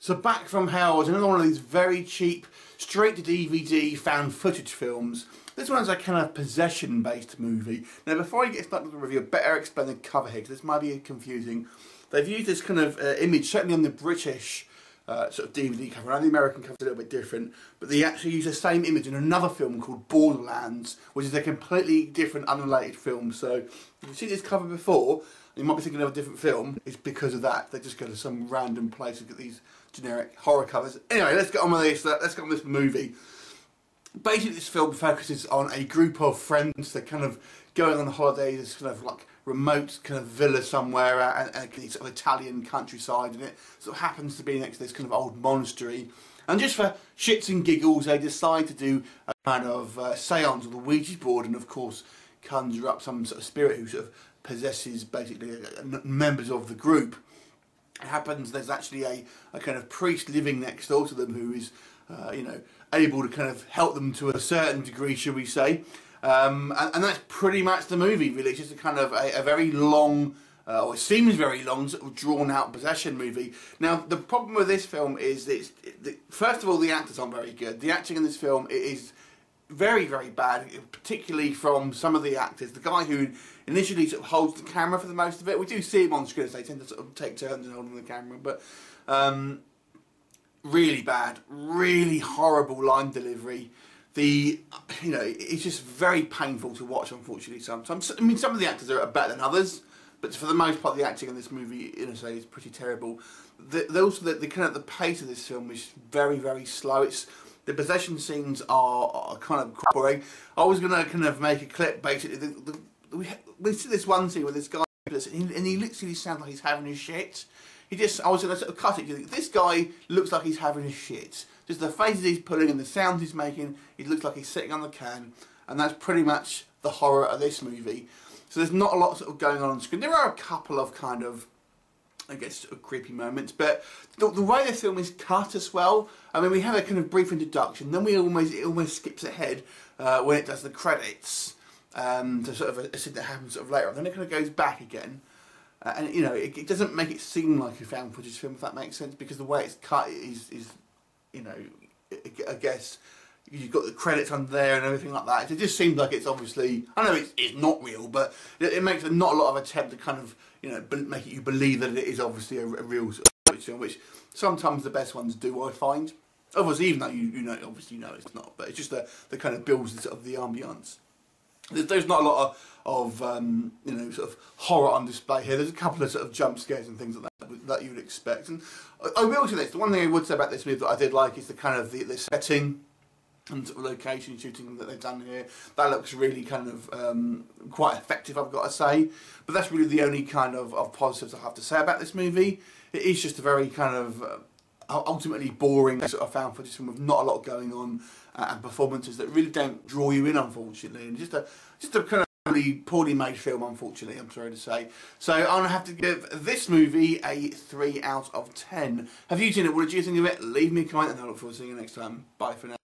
So Back from Hell is another one of these very cheap, straight to DVD found footage films. This one is a kind of possession based movie. Now before I get started with the review, I better explain the cover here because this might be confusing. They've used this kind of image, certainly on the British sort of DVD cover. Now the American cover is a little bit different, but they actually use the same image in another film called Borderlands, which is a completely different, unrelated film. So if you've seen this cover before, you might be thinking of a different film. It's because of that. They just go to some random place and get these generic horror covers. Anyway, let's get on with this. Let's get on with this movie. Basically, this film focuses on a group of friends. They're kind of going on holiday. This kind of like remote kind of villa somewhere and sort of Italian countryside, and it sort of happens to be next to this kind of old monastery. And just for shits and giggles, they decide to do a kind of seance with a Ouija board, and of course conjure up some sort of spirit who sort of possesses basically members of the group. It happens there's actually a kind of priest living next door to them who is, you know, able to kind of help them to a certain degree, shall we say. And that's pretty much the movie, really. It's just a kind of a very long, or it seems very long, sort of drawn out possession movie. Now, the problem with this film is that, first of all, the actors aren't very good. The acting in this film is very, very bad, particularly from some of the actors. The guy who initially sort of holds the camera for the most of it, we do see him on screen, as they tend to sort of take turns in holding the camera, but really bad, really horrible line delivery. You know, it's just very painful to watch, unfortunately, sometimes. I mean, some of the actors are better than others, but for the most part, the acting in this movie, you know, is pretty terrible. The kind of the pace of this film is very, very slow. The possession scenes are kind of boring. I was going to kind of make a clip, basically. We see this one scene where this guy, and he literally sounds like he's having his shit. I was going to sort of cut it. This guy looks like he's having his shit. Just the faces he's pulling and the sounds he's making, it looks like he's sitting on the can. And that's pretty much the horror of this movie. So there's not a lot sort of going on screen. There are a couple of kind of, I guess, sort of creepy moments, but the way the film is cut as well. I mean, we have a kind of brief introduction, then it almost skips ahead when it does the credits to sort of a scene that happens sort of later on. Then it kind of goes back again, and you know, it doesn't make it seem like a found footage film, if that makes sense, because the way it's cut is you know, I guess you've got the credits under there and everything like that. It just seems like it's obviously, I know it's not real, but it makes not a lot of attempt to kind of, you know, make you believe that it is obviously a real sort of film, which sometimes the best ones do, I find. Obviously, even though you know, obviously you know it's not, but it's just the kind of builds the sort of the ambience. There's not a lot of you know, sort of horror on display here. There's a couple of sort of jump scares and things like that you would expect. And I will say this, the one thing I would say about this movie that I did like is the kind of the setting and sort of location shooting that they've done here. That looks really kind of quite effective, I've got to say. But that's really the only kind of positives I have to say about this movie. It is just a very kind of ultimately boring sort of found footage film with not a lot going on and performances that really don't draw you in, unfortunately. And just a kind of really poorly made film, unfortunately, I'm sorry to say. So I'm going to have to give this movie a 3 out of 10. Have you seen it? What did you think of it? Leave me a comment and I look forward to seeing you next time. Bye for now.